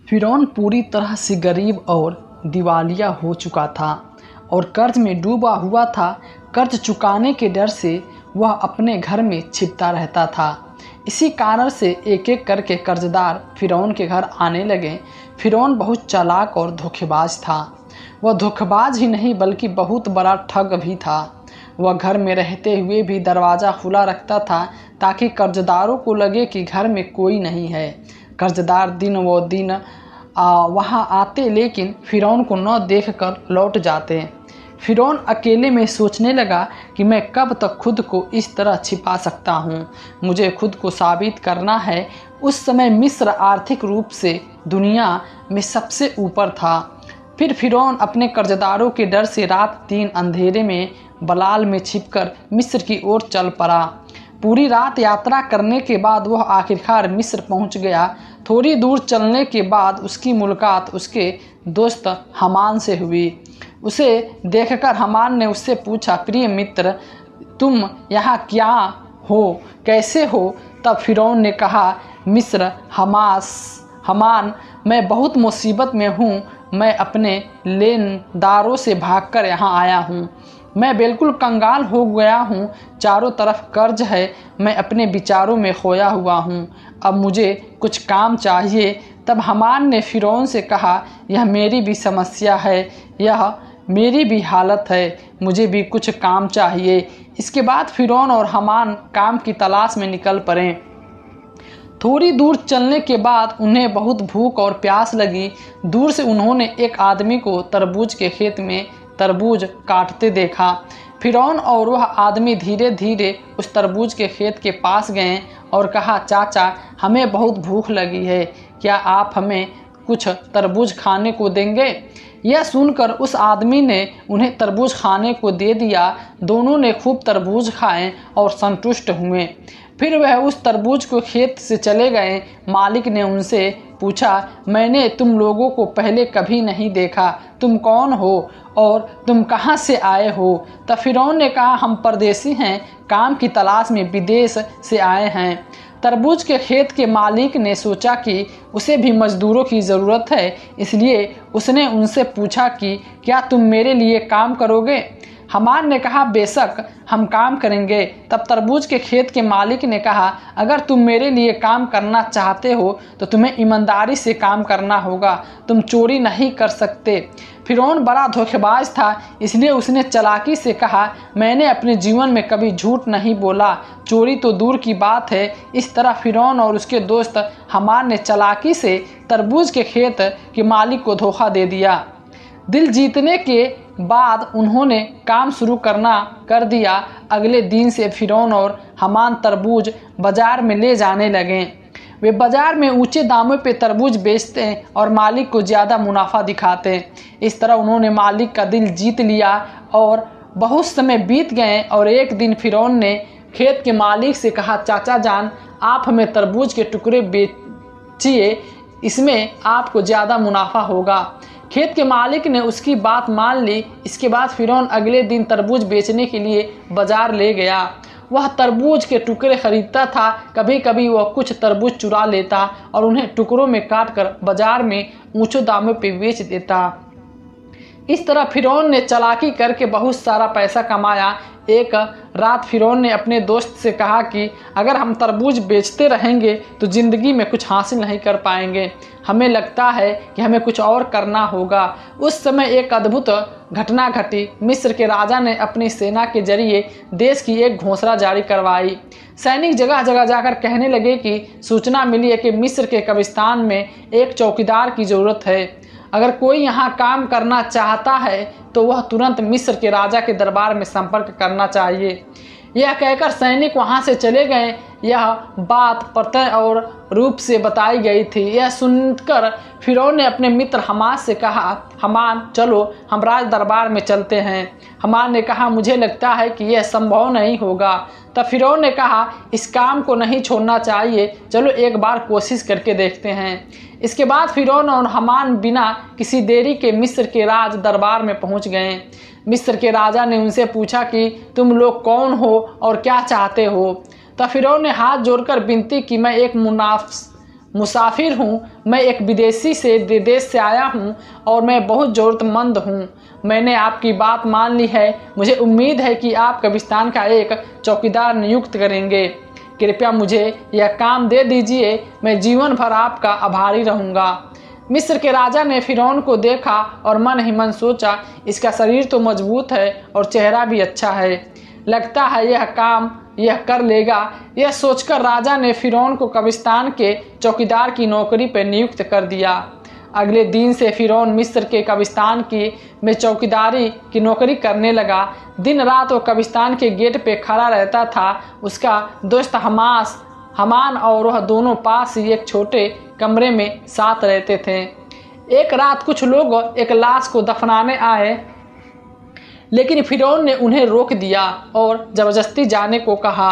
फ़िरौन पूरी तरह से गरीब और दिवालिया हो चुका था और कर्ज में डूबा हुआ था। कर्ज चुकाने के डर से वह अपने घर में छिपता रहता था। इसी कारण से एक एक करके कर्जदार फ़िरौन के घर आने लगे। फ़िरौन बहुत चालाक और धोखेबाज था। वह धोखेबाज ही नहीं बल्कि बहुत बड़ा ठग भी था। वह घर में रहते हुए भी दरवाज़ा खुला रखता था ताकि कर्जदारों को लगे कि घर में कोई नहीं है। कर्जदार दिन व दिन वहाँ आते लेकिन फ़िरौन को न देखकर लौट जाते। फ़िरौन अकेले में सोचने लगा कि मैं कब तक खुद को इस तरह छिपा सकता हूँ। मुझे खुद को साबित करना है। उस समय मिस्र आर्थिक रूप से दुनिया में सबसे ऊपर था। फिर फ़िरौन अपने कर्जदारों के डर से रात दिन अंधेरे में बलाल में छिपकर मिस्र की ओर चल पड़ा। पूरी रात यात्रा करने के बाद वह आखिरकार मिस्र पहुंच गया। थोड़ी दूर चलने के बाद उसकी मुलाकात उसके दोस्त हामान से हुई। उसे देखकर हामान ने उससे पूछा, प्रिय मित्र, तुम यहाँ क्या हो, कैसे हो? तब फ़िरौन ने कहा, मिस्र हामान, मैं बहुत मुसीबत में हूँ। मैं अपने लेनदारों से भागकर यहाँ आया हूँ। मैं बिल्कुल कंगाल हो गया हूँ। चारों तरफ कर्ज है। मैं अपने विचारों में खोया हुआ हूँ। अब मुझे कुछ काम चाहिए। तब हामान ने फ़िरौन से कहा, यह मेरी भी समस्या है, यह मेरी भी हालत है। मुझे भी कुछ काम चाहिए। इसके बाद फ़िरौन और हामान काम की तलाश में निकल पड़े। थोड़ी दूर चलने के बाद उन्हें बहुत भूख और प्यास लगी। दूर से उन्होंने एक आदमी को तरबूज के खेत में तरबूज काटते देखा। फ़िरौन और वह आदमी धीरे धीरे उस तरबूज के खेत के पास गए और कहा, चाचा, हमें बहुत भूख लगी है। क्या आप हमें कुछ तरबूज खाने को देंगे? यह सुनकर उस आदमी ने उन्हें तरबूज खाने को दे दिया। दोनों ने खूब तरबूज खाए और संतुष्ट हुए। फिर वह उस तरबूज को खेत से चले गए। मालिक ने उनसे पूछा, मैंने तुम लोगों को पहले कभी नहीं देखा। तुम कौन हो और तुम कहाँ से आए हो? तब फ़िरौन ने कहा, हम परदेसी हैं, काम की तलाश में विदेश से आए हैं। तरबूज के खेत के मालिक ने सोचा कि उसे भी मजदूरों की ज़रूरत है, इसलिए उसने उनसे पूछा कि क्या तुम मेरे लिए काम करोगे? हामान ने कहा, बेशक हम काम करेंगे। तब तरबूज के खेत के मालिक ने कहा, अगर तुम मेरे लिए काम करना चाहते हो तो तुम्हें ईमानदारी से काम करना होगा। तुम चोरी नहीं कर सकते। फ़िरौन बड़ा धोखेबाज था, इसलिए उसने चालाकी से कहा, मैंने अपने जीवन में कभी झूठ नहीं बोला। चोरी तो दूर की बात है। इस तरह फ़िरौन और उसके दोस्त हामान ने चालाकी से तरबूज के खेत के मालिक को धोखा दे दिया। दिल जीतने के बाद उन्होंने काम शुरू करना कर दिया। अगले दिन से फ़िरौन और हामान तरबूज बाज़ार में ले जाने लगे। वे बाज़ार में ऊंचे दामों पे तरबूज बेचते और मालिक को ज़्यादा मुनाफा दिखाते। इस तरह उन्होंने मालिक का दिल जीत लिया और बहुत समय बीत गए और एक दिन फ़िरौन ने खेत के मालिक से कहा, चाचा जान, आप हमें तरबूज के टुकड़े बेचिए, इसमें आपको ज़्यादा मुनाफा होगा। खेत के मालिक ने उसकी बात मान ली। इसके बाद फ़िरौन अगले दिन तरबूज बेचने के लिए बाज़ार ले गया। वह तरबूज के टुकड़े खरीदता था। कभी कभी वह कुछ तरबूज चुरा लेता और उन्हें टुकड़ों में काटकर बाज़ार में ऊंचे दामों पर बेच देता। इस तरह फ़िरौन ने चालाकी करके बहुत सारा पैसा कमाया। एक रात फ़िरौन ने अपने दोस्त से कहा कि अगर हम तरबूज बेचते रहेंगे तो ज़िंदगी में कुछ हासिल नहीं कर पाएंगे। हमें लगता है कि हमें कुछ और करना होगा। उस समय एक अद्भुत घटना घटी। मिस्र के राजा ने अपनी सेना के जरिए देश की एक घोषणा जारी करवाई। सैनिक जगह जगह जाकर कहने लगे कि सूचना मिली है कि मिस्र के कब्रिस्तान में एक चौकीदार की ज़रूरत है। अगर कोई यहाँ काम करना चाहता है तो वह तुरंत मिस्र के राजा के दरबार में संपर्क करना चाहिए। यह कहकर सैनिक वहाँ से चले गए। यह बात प्रत्यय और रूप से बताई गई थी। यह सुनकर फ़िरौन ने अपने मित्र हामान से कहा, हामान, चलो हम राज दरबार में चलते हैं। हामान ने कहा, मुझे लगता है कि यह संभव नहीं होगा। तब फ़िरौन ने कहा, इस काम को नहीं छोड़ना चाहिए, चलो एक बार कोशिश करके देखते हैं। इसके बाद फ़िरौन और हामान बिना किसी देरी के मिस्र के राज दरबार में पहुंच गए। मिस्र के राजा ने उनसे पूछा कि तुम लोग कौन हो और क्या चाहते हो? तब फ़िरौन ने हाथ जोड़कर विनती की, मैं एक मुसाफिर हूँ, मैं एक विदेशी से देश से आया हूँ और मैं बहुत ज़रूरतमंद हूँ। मैंने आपकी बात मान ली है। मुझे उम्मीद है कि आप कब्रिस्तान का एक चौकीदार नियुक्त करेंगे। कृपया मुझे यह काम दे दीजिए, मैं जीवन भर आपका आभारी रहूँगा। मिस्र के राजा ने फ़िरौन को देखा और मन ही मन सोचा, इसका शरीर तो मजबूत है और चेहरा भी अच्छा है, लगता है यह काम यह कर लेगा। यह सोचकर राजा ने फ़िरौन को कब्रिस्तान के चौकीदार की नौकरी पर नियुक्त कर दिया। अगले दिन से फ़िरौन मिस्र के कब्रिस्तान में चौकीदारी की नौकरी करने लगा। दिन रात वो कब्रिस्तान के गेट पे खड़ा रहता था। उसका दोस्त हमान और वह दोनों पास ही एक छोटे कमरे में साथ रहते थे। एक रात कुछ लोग एक लाश को दफनाने आए, लेकिन फ़िरौन ने उन्हें रोक दिया और ज़बरदस्ती जाने को कहा।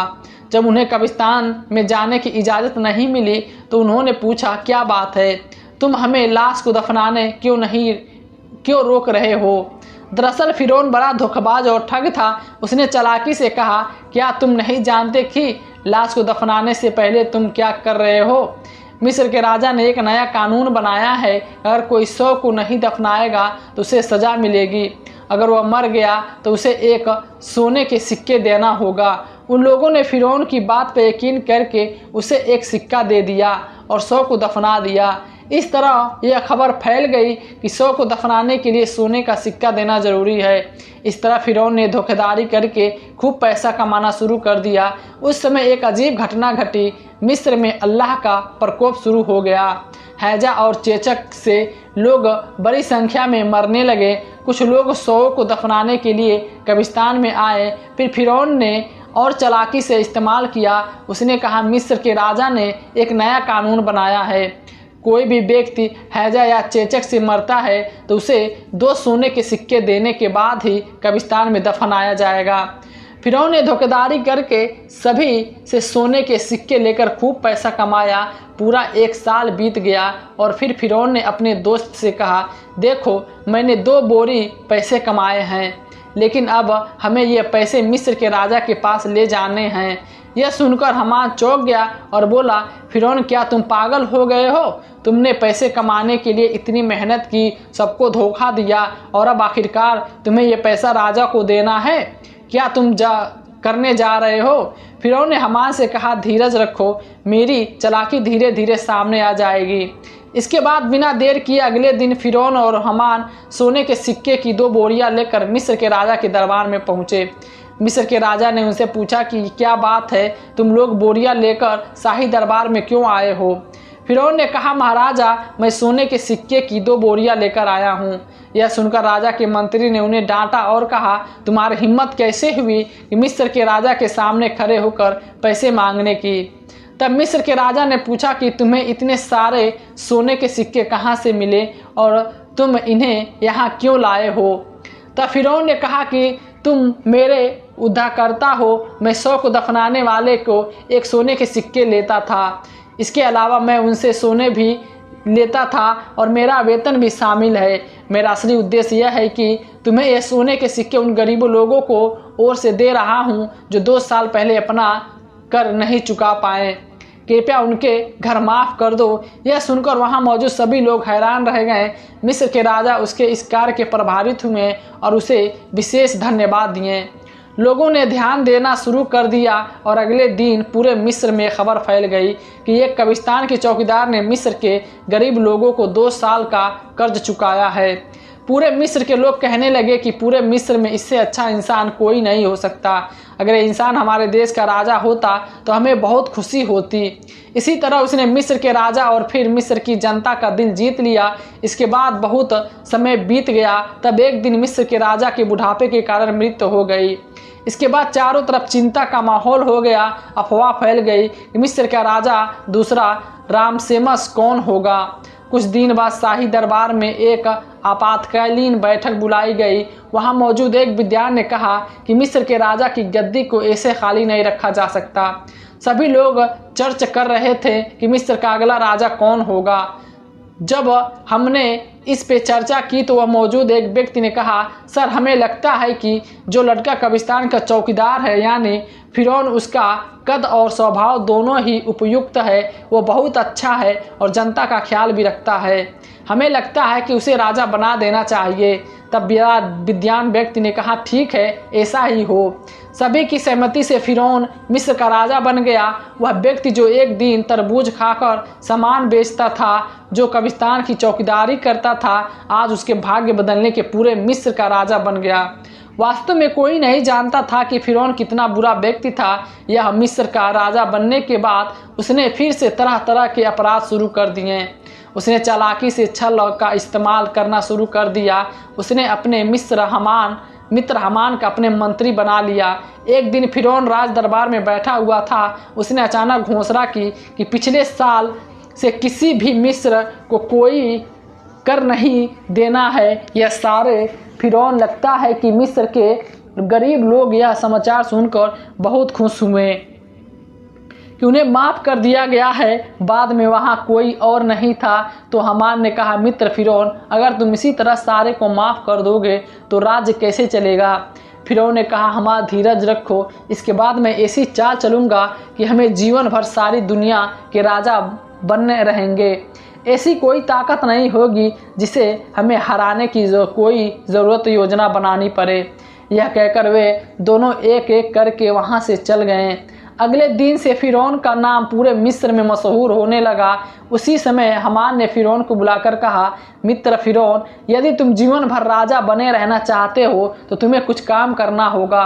जब उन्हें कब्रिस्तान में जाने की इजाज़त नहीं मिली तो उन्होंने पूछा, क्या बात है, तुम हमें लाश को दफनाने क्यों रोक रहे हो? दरअसल फ़िरौन बड़ा धोखेबाज और ठग था। उसने चालाकी से कहा, क्या तुम नहीं जानते कि लाश को दफनाने से पहले तुम क्या कर रहे हो? मिस्र के राजा ने एक नया कानून बनाया है, अगर कोई 100 को नहीं दफनाएगा तो उसे सज़ा मिलेगी। अगर वह मर गया तो उसे एक सोने के सिक्के देना होगा। उन लोगों ने फ़िरौन की बात पर यकीन करके उसे एक सिक्का दे दिया और 100 को दफना दिया। इस तरह यह खबर फैल गई कि 100 को दफनाने के लिए सोने का सिक्का देना ज़रूरी है। इस तरह फ़िरौन ने धोखेधारी करके खूब पैसा कमाना शुरू कर दिया। उस समय एक अजीब घटना घटी। मिस्र में अल्लाह का प्रकोप शुरू हो गया। हैजा और चेचक से लोग बड़ी संख्या में मरने लगे। कुछ लोग 100 को दफनाने के लिए कब्रिस्तान में आए। फिर फ़िरौन ने और चालाकी से इस्तेमाल किया। उसने कहा, मिस्र के राजा ने एक नया कानून बनाया है, कोई भी व्यक्ति हैजा या चेचक से मरता है तो उसे 2 सोने के सिक्के देने के बाद ही कब्रिस्तान में दफनाया जाएगा। फ़िरौन ने धोखेधारी करके सभी से सोने के सिक्के लेकर खूब पैसा कमाया। पूरा 1 साल बीत गया और फिर फ़िरौन ने अपने दोस्त से कहा, देखो मैंने 2 बोरी पैसे कमाए हैं, लेकिन अब हमें ये पैसे मिस्र के राजा के पास ले जाने हैं। यह सुनकर हमान चौंक गया और बोला, फ़िरौन क्या तुम पागल हो गए हो? तुमने पैसे कमाने के लिए इतनी मेहनत की, सबको धोखा दिया और अब आखिरकार तुम्हें यह पैसा राजा को देना है? क्या तुम करने जा रहे हो? फ़िरौन ने हमान से कहा, धीरज रखो, मेरी चालाकी धीरे धीरे सामने आ जाएगी। इसके बाद बिना देर किए अगले दिन फ़िरौन और हमान सोने के सिक्के की 2 बोरियां लेकर मिस्र के राजा के दरबार में पहुँचे। मिस्र के राजा ने उनसे पूछा कि क्या बात है, तुम लोग बोरियां लेकर शाही दरबार में क्यों आए हो? फ़िरौन ने कहा, महाराजा मैं सोने के सिक्के की 2 बोरियां लेकर आया हूँ। यह सुनकर राजा के मंत्री ने उन्हें डांटा और कहा, तुम्हारी हिम्मत कैसे हुई कि मिस्र के राजा के सामने खड़े होकर पैसे मांगने की? तब मिस्र के राजा ने पूछा कि तुम्हें इतने सारे सोने के सिक्के कहाँ से मिले और तुम इन्हें यहाँ क्यों लाए हो? तब फ़िरौन ने कहा कि तुम मेरे उद्धारकर्ता हो, मैं 100 को दफनाने वाले को 1 सोने के सिक्के लेता था। इसके अलावा मैं उनसे सोने भी लेता था और मेरा वेतन भी शामिल है। मेरा असली उद्देश्य यह है कि तुम्हें ये सोने के सिक्के उन गरीबों लोगों को ओर से दे रहा हूँ जो 2 साल पहले अपना कर नहीं चुका पाए। कृपया उनके घर माफ़ कर दो। यह सुनकर वहाँ मौजूद सभी लोग हैरान रह गए। मिस्र के राजा उसके इस कार्य के प्रभावित हुए और उसे विशेष धन्यवाद दिए। लोगों ने ध्यान देना शुरू कर दिया और अगले दिन पूरे मिस्र में खबर फैल गई कि एक कब्रिस्तान के चौकीदार ने मिस्र के गरीब लोगों को 2 साल का कर्ज चुकाया है। पूरे मिस्र के लोग कहने लगे कि पूरे मिस्र में इससे अच्छा इंसान कोई नहीं हो सकता। अगर ये इंसान हमारे देश का राजा होता तो हमें बहुत खुशी होती। इसी तरह उसने मिस्र के राजा और फिर मिस्र की जनता का दिल जीत लिया। इसके बाद बहुत समय बीत गया। तब एक दिन मिस्र के राजा के बुढ़ापे के कारण मृत्यु हो गई। इसके बाद चारों तरफ चिंता का माहौल हो गया। अफवाह फैल गई कि मिस्र का राजा दूसरा रामसेमस कौन होगा। कुछ दिन बाद शाही दरबार में एक आपातकालीन बैठक बुलाई गई। वहां मौजूद एक विद्वान ने कहा कि मिस्र के राजा की गद्दी को ऐसे खाली नहीं रखा जा सकता। सभी लोग चर्चा कर रहे थे कि मिस्र का अगला राजा कौन होगा। जब हमने इस पे चर्चा की तो वह मौजूद एक व्यक्ति ने कहा, सर हमें लगता है कि जो लड़का कब्रिस्तान का चौकीदार है यानी फिरौन, उसका कद और स्वभाव दोनों ही उपयुक्त है, वो बहुत अच्छा है और जनता का ख्याल भी रखता है। हमें लगता है कि उसे राजा बना देना चाहिए। तब विद्वान व्यक्ति ने कहा, ठीक है, ऐसा ही हो। सभी की सहमति से फिरौन मिस्र का राजा बन गया। वह व्यक्ति जो एक दिन तरबूज खाकर सामान बेचता था, जो कब्रिस्तान की चौकीदारी करता था, आज उसके भाग्य बदलने के पूरे मिस्र का राजा बन गया। वास्तव में कोई नहीं जानता था कि फिरौन कितना बुरा व्यक्ति था। यह मिस्र का राजा बनने के बाद उसने फिर से तरह तरह के अपराध शुरू कर दिए। उसने चालाकी से छल का इस्तेमाल करना शुरू कर दिया। उसने अपने मित्र हमान का अपने मंत्री बना लिया। एक दिन फिरौन राज दरबार में बैठा हुआ था। उसने अचानक घोषणा की कि पिछले साल से किसी भी मिस्र को कोई कर नहीं देना है। यह सारे फिरौन लगता है कि मिस्र के गरीब लोग यह समाचार सुनकर बहुत खुश हुए कि उन्हें माफ़ कर दिया गया है। बाद में वहाँ कोई और नहीं था तो हमान ने कहा, मित्र फिरौन, अगर तुम इसी तरह सारे को माफ़ कर दोगे तो राज्य कैसे चलेगा। फिरौन ने कहा, हमारा धीरज रखो, इसके बाद मैं ऐसी चाल चलूँगा कि हमें जीवन भर सारी दुनिया के राजा बनने रहेंगे। ऐसी कोई ताकत नहीं होगी जिसे हमें हराने की कोई ज़रूरत योजना बनानी पड़े। यह कहकर वे दोनों एक एक करके वहाँ से चल गए। अगले दिन से फिरौन का नाम पूरे मिस्र में मशहूर होने लगा। उसी समय हमान ने फिरौन को बुलाकर कहा, मित्र फिरौन, यदि तुम जीवन भर राजा बने रहना चाहते हो तो तुम्हें कुछ काम करना होगा।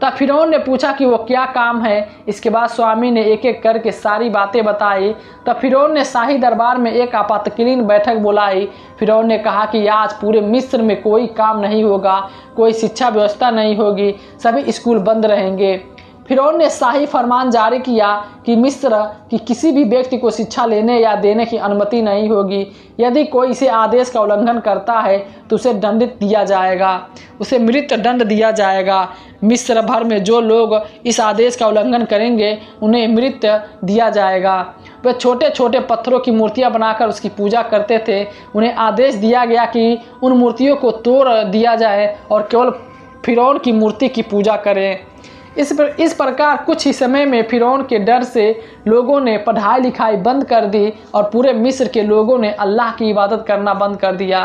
तब फिरौन ने पूछा कि वो क्या काम है। इसके बाद स्वामी ने एक एक करके सारी बातें बताई। तब फिरौन ने शाही दरबार में एक आपातकालीन बैठक बुलाई। फिरौन ने कहा कि आज पूरे मिस्र में कोई काम नहीं होगा, कोई शिक्षा व्यवस्था नहीं होगी, सभी स्कूल बंद रहेंगे। फिरौन ने शाही फरमान जारी किया कि मिस्र की किसी भी व्यक्ति को शिक्षा लेने या देने की अनुमति नहीं होगी। यदि कोई इसे आदेश का उल्लंघन करता है तो उसे दंडित दिया जाएगा, उसे मृत्यु दंड दिया जाएगा। मिस्र भर में जो लोग इस आदेश का उल्लंघन करेंगे उन्हें मृत्यु दिया जाएगा। वे छोटे छोटे पत्थरों की मूर्तियां बनाकर उसकी पूजा करते थे। उन्हें आदेश दिया गया कि उन मूर्तियों को तोड़ दिया जाए और केवल फिरौन की मूर्ति की पूजा करें। इस प्रकार कुछ ही समय में फिरौन के डर से लोगों ने पढ़ाई लिखाई बंद कर दी और पूरे मिस्र के लोगों ने अल्लाह की इबादत करना बंद कर दिया।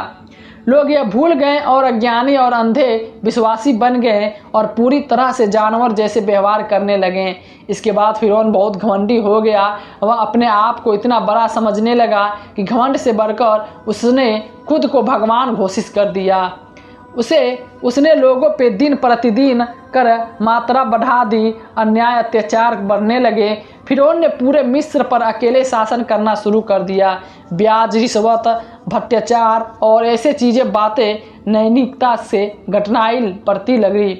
लोग यह भूल गए और अज्ञानी और अंधे विश्वासी बन गए और पूरी तरह से जानवर जैसे व्यवहार करने लगे। इसके बाद फिरौन बहुत घमंडी हो गया। वह अपने आप को इतना बड़ा समझने लगा कि घमंड से बढ़कर उसने खुद को भगवान घोषित कर दिया। उसने लोगों पे दिन प्रतिदिन कर मात्रा बढ़ा दी। अन्याय अत्याचार बढ़ने लगे। फिरौन ने पूरे मिस्र पर अकेले शासन करना शुरू कर दिया। ब्याज, रिश्वत, भ्रष्टाचार और ऐसे चीज़ें बातें नैतिकता से घटनाएं बढ़ती लगी।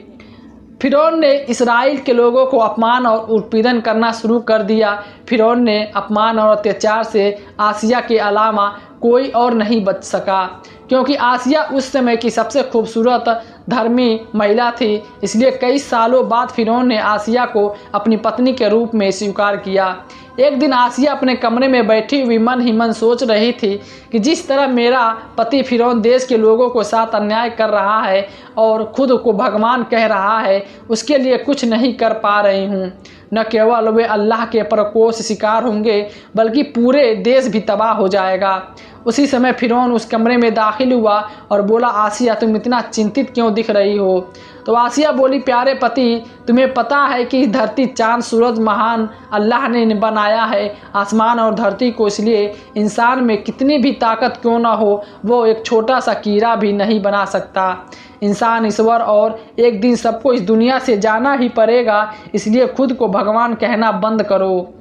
फिरौन ने इस्राएल के लोगों को अपमान और उत्पीड़न करना शुरू कर दिया। फिरौन ने अपमान और अत्याचार से आसिया के अलावा कोई और नहीं बच सका, क्योंकि आसिया उस समय की सबसे खूबसूरत धर्मी महिला थी। इसलिए कई सालों बाद फिरौन ने आसिया को अपनी पत्नी के रूप में स्वीकार किया। एक दिन आसिया अपने कमरे में बैठी हुई मन ही मन सोच रही थी कि जिस तरह मेरा पति फिरौन देश के लोगों को साथ अन्याय कर रहा है और खुद को भगवान कह रहा है, उसके लिए कुछ नहीं कर पा रही हूँ। न केवल वे अल्लाह के प्रकोप से शिकार होंगे बल्कि पूरे देश भी तबाह हो जाएगा। उसी समय फिरौन उस कमरे में दाखिल हुआ और बोला, आसिया, तुम इतना चिंतित क्यों दिख रही हो। तो आसिया बोली, प्यारे पति, तुम्हें पता है कि धरती, चांद, सूरज महान अल्लाह ने बनाया है। आसमान और धरती को, इसलिए इंसान में कितनी भी ताकत क्यों ना हो, वो एक छोटा सा कीड़ा भी नहीं बना सकता। इंसान ईश्वर और एक दिन सबको इस दुनिया से जाना ही पड़ेगा। इसलिए खुद को भगवान कहना बंद करो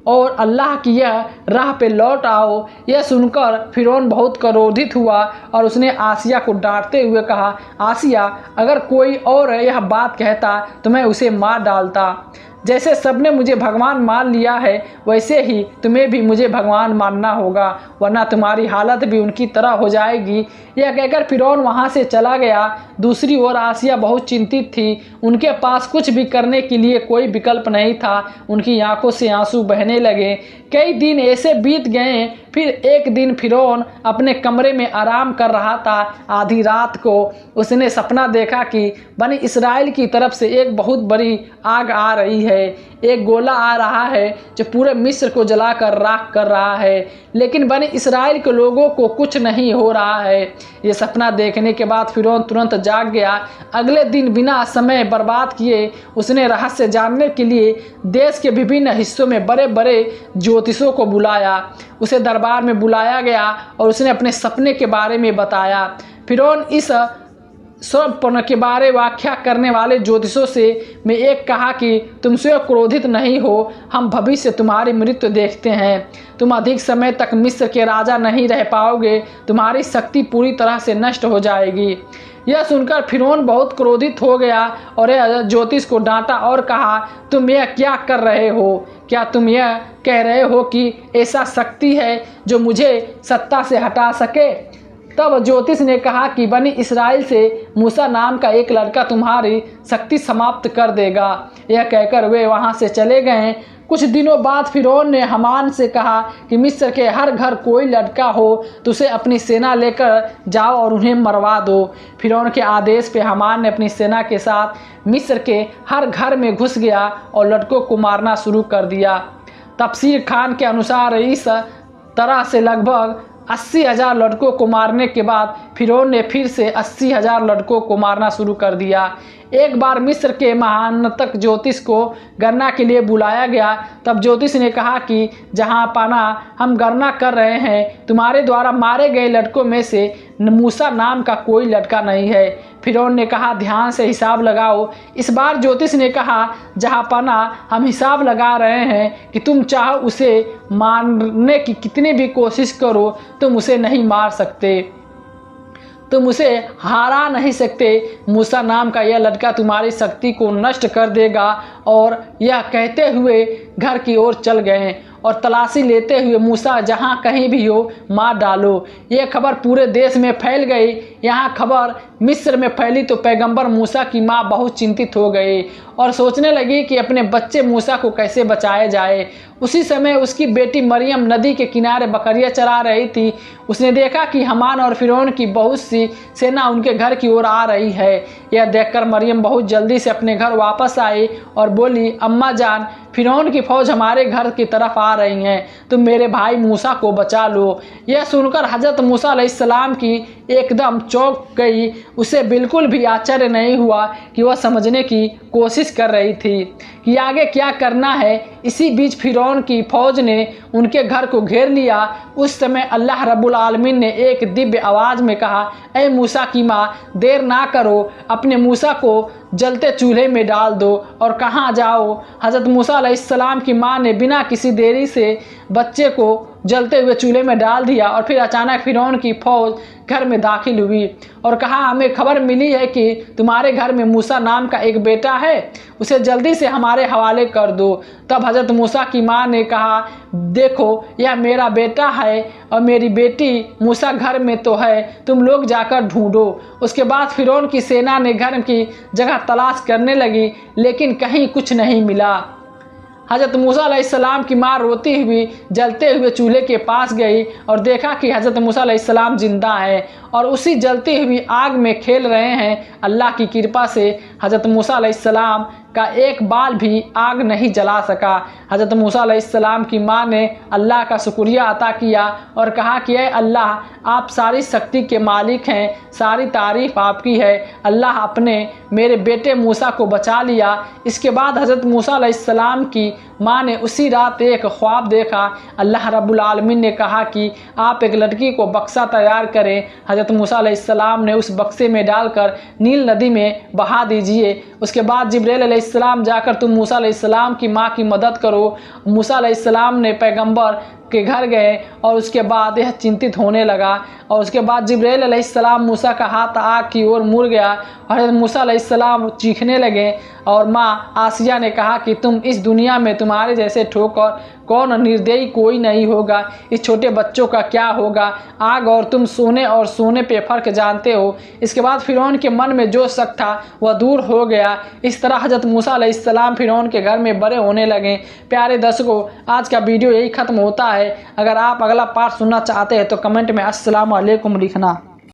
और अल्लाह की यह राह पे लौट आओ। यह सुनकर फिरौन बहुत क्रोधित हुआ और उसने आसिया को डांटते हुए कहा, आसिया, अगर कोई और यह बात कहता तो मैं उसे मार डालता। जैसे सबने मुझे भगवान मान लिया है वैसे ही तुम्हें भी मुझे भगवान मानना होगा, वरना तुम्हारी हालत भी उनकी तरह हो जाएगी। यह कहकर फिरौन वहाँ से चला गया। दूसरी ओर आसिया बहुत चिंतित थी। उनके पास कुछ भी करने के लिए कोई विकल्प नहीं था। उनकी आंखों से आंसू बहने लगे। कई दिन ऐसे बीत गए। फिर एक दिन फिरौन अपने कमरे में आराम कर रहा था। आधी रात को उसने सपना देखा कि बनी इस्राएल की तरफ से एक बहुत बड़ी आग आ रही है। एक गोला आ रहा है जो पूरे मिस्र को जलाकर राख कर रहा है, लेकिन बनी इस्राएल के लोगों को कुछ नहीं हो रहा है। ये सपना देखने के बाद फिरौन तुरंत जाग गया। अगले दिन बिना समय बर्बाद किए उसने रहस्य जानने के लिए देश के विभिन्न हिस्सों में बड़े बड़े ज्योतिषों को बुलाया। उसे दरबार में बुलाया गया और उसने अपने सपने के बारे में बताया। फिरौन इस स्वप्न के बारे व्याख्या करने वाले ज्योतिषों से मैं एक कहा कि तुम स्वयं क्रोधित नहीं हो, हम भविष्य तुम्हारी मृत्यु देखते हैं। तुम अधिक समय तक मिस्र के राजा नहीं रह पाओगे, तुम्हारी शक्ति पूरी तरह से नष्ट हो जाएगी। यह सुनकर फिरौन बहुत क्रोधित हो गया और ज्योतिष को डांटा और कहा, तुम यह क्या कर रहे हो? क्या तुम यह कह रहे हो कि ऐसा शक्ति है जो मुझे सत्ता से हटा सके? तब ज्योतिष ने कहा कि बनी इस्राएल से मूसा नाम का एक लड़का तुम्हारी शक्ति समाप्त कर देगा। यह कहकर वे वहां से चले गए। कुछ दिनों बाद फिरौन ने हामान से कहा कि मिस्र के हर घर कोई लड़का हो तो उसे अपनी सेना लेकर जाओ और उन्हें मरवा दो। फिरौन के आदेश पे हामान ने अपनी सेना के साथ मिस्र के हर घर में घुस गया और लड़कों को मारना शुरू कर दिया। तफसीर खान के अनुसार इस तरह से लगभग 80,000 लड़कों को मारने के बाद फिरौन ने फिर से 80,000 लड़कों को मारना शुरू कर दिया। एक बार मिस्र के महानतक ज्योतिष को गणना के लिए बुलाया गया। तब ज्योतिष ने कहा कि जहां पाना हम गणना कर रहे हैं, तुम्हारे द्वारा मारे गए लड़कों में से मूसा नाम का कोई लड़का नहीं है। फिरौन ने कहा, ध्यान से हिसाब लगाओ। इस बार ज्योतिष ने कहा, जहां पाना हम हिसाब लगा रहे हैं कि तुम चाहो उसे मारने की कितनी भी कोशिश करो, तुम उसे नहीं मार सकते, तुम उसे हरा नहीं सकते। मूसा नाम का यह लड़का तुम्हारी शक्ति को नष्ट कर देगा। और यह कहते हुए घर की ओर चल गए और तलाशी लेते हुए मूसा जहाँ कहीं भी हो मार डालो। यह खबर पूरे देश में फैल गई। यहाँ खबर मिस्र में फैली तो पैगंबर मूसा की माँ बहुत चिंतित हो गई और सोचने लगी कि अपने बच्चे मूसा को कैसे बचाया जाए। उसी समय उसकी बेटी मरियम नदी के किनारे बकरियां चरा रही थी। उसने देखा कि हामान और फिरौन की बहुत सी सेना उनके घर की ओर आ रही है। यह देखकर मरियम बहुत जल्दी से अपने घर वापस आई और बोली, अम्मा जान, फिरौन की फौज हमारे घर की तरफ आ रही है, तुम मेरे भाई मूसा को बचा लो। यह सुनकर हजरत मूसा अलैहिस्सलाम की एकदम चौंक गई। उसे बिल्कुल भी आश्चर्य नहीं हुआ कि वह समझने की कोशिश कर रही थी कि आगे क्या करना है। इसी बीच फिरौन की फौज ने उनके घर को घेर लिया। उस समय अल्लाह रब्बुल आलमीन ने एक दिव्य आवाज़ में कहा, ऐ मूसा की माँ, देर ना करो, अपने मूसा को जलते चूल्हे में डाल दो और कहाँ जाओ। हज़रत मूसा अलैहिस्सलाम की माँ ने बिना किसी देरी से बच्चे को जलते हुए चूल्हे में डाल दिया और फिर अचानक फिरौन की फौज घर में दाखिल हुई और कहा, हमें खबर मिली है कि तुम्हारे घर में मूसा नाम का एक बेटा है, उसे जल्दी से हमारे हवाले कर दो। तब हज़रत मूसा की माँ ने कहा, देखो यह मेरा बेटा है और मेरी बेटी मूसा घर में तो है, तुम लोग जाकर ढूंढो। उसके बाद फिरौन की सेना ने घर की जगह तलाश करने लगी, लेकिन कहीं कुछ नहीं मिला। हज़रत मूसा अलैहिस्सलाम की माँ रोती हुई जलते हुए चूल्हे के पास गई और देखा कि हज़रत मूसा अलैहिस्सलाम जिंदा हैं और उसी जलती हुई आग में खेल रहे हैं। अल्लाह की कृपा से हज़रत मूसा अलैहिस्सलाम का एक बाल भी आग नहीं जला सका। हज़रत मूसा अलैहिस्सलाम की माँ ने अल्लाह का शुक्रिया अता किया और कहा कि ऐ अल्लाह, आप सारी शक्ति के मालिक हैं, सारी तारीफ़ आपकी है। अल्लाह अपने मेरे बेटे मूसा को बचा लिया। इसके बाद हज़रत मूसा अलैहिस्सलाम की माँ ने उसी रात एक ख्वाब देखा। अल्लाह रब्बुल आलमीन ने कहा कि आप एक लड़की को बक्सा तैयार करें। हज़रत मूसा अलैहिस्सलाम ने उस बक्से में डालकर नील नदी में बहा दीजिए। उसके बाद जिब्रील अलैहिस्सलाम जाकर तुम मूसा अलैहिस्सलाम की माँ की मदद करो। मूसा अलैहिस्सलाम ने पैगंबर के घर गए और उसके बाद यह चिंतित होने लगा। और उसके बाद जिब्राइल अलैहिस्सलाम मूसा का हाथ आग की ओर मुड़ गया। हज़रत मूसा अलैहिस्सलाम चीखने लगे और माँ आसिया ने कहा कि तुम इस दुनिया में तुम्हारे जैसे ठोकर कौन निर्दयी कोई नहीं होगा, इस छोटे बच्चों का क्या होगा, आग और तुम सोने पे फ़र्क जानते हो। इसके बाद फिरौन के मन में जो शक था वह दूर हो गया। इस तरह हज़रत मूसा अलैहिस्सलाम फिरौन के घर में बड़े होने लगे। प्यारे दर्शकों, आज का वीडियो यही ख़त्म होता है। अगर आप अगला पार्ट सुनना चाहते हैं तो कमेंट में अस्सलाम वालेकुम लिखना।